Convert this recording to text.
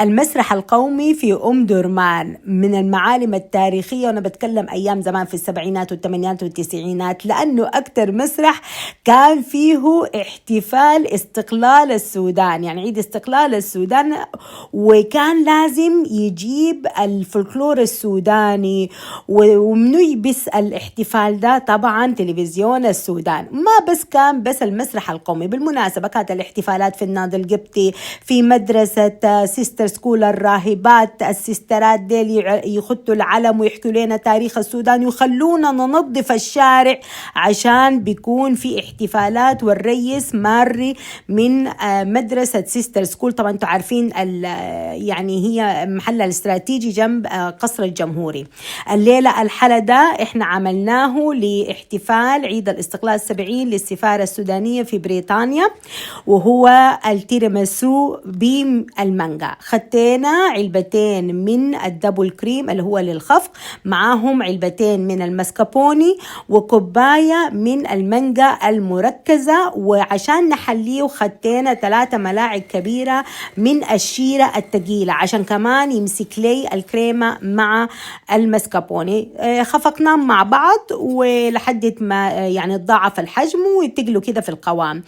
المسرح القومي في درمان من المعالم التاريخية، وأنا بتكلم أيام زمان في السبعينات والثمانينات والتسعينات، لأنه أكتر مسرح كان فيه احتفال استقلال السودان، يعني عيد استقلال السودان، وكان لازم يجيب الفلكلور السوداني. ومنو يبس الاحتفال ده؟ طبعا تلفزيون السودان. ما بس كان بس المسرح القومي، بالمناسبة كانت الاحتفالات في النادي القبطي، في مدرسة سيستر سكول الراهبات، السيسترات ديل يخطوا العلم ويحكوا لنا تاريخ السودان، يخلونا ننظف الشارع عشان بيكون في احتفالات، والرئيس ماري من مدرسة سيستر سكول. طبعا انتوا عارفين يعني هي محلها الاستراتيجي جنب قصر الجمهوري. الليلة الحلا ده احنا عملناه لاحتفال عيد الاستقلال 70 للسفارة السودانية في بريطانيا، وهو التيراميسو بالمانجا. خدتنا علبتين من الدبل كريم اللي هو للخفق، معاهم علبتين من المسكابوني، وكوباية من المانجا المركزة. وعشان نحليه خدتنا 3 ملاعق كبيرة من الشيرة التقيلة عشان كمان يمسك لي الكريمة مع المسكابوني. خفقناهم مع بعض ولحد ما يعني تضاعف الحجم ويتقلوا كده في القوام.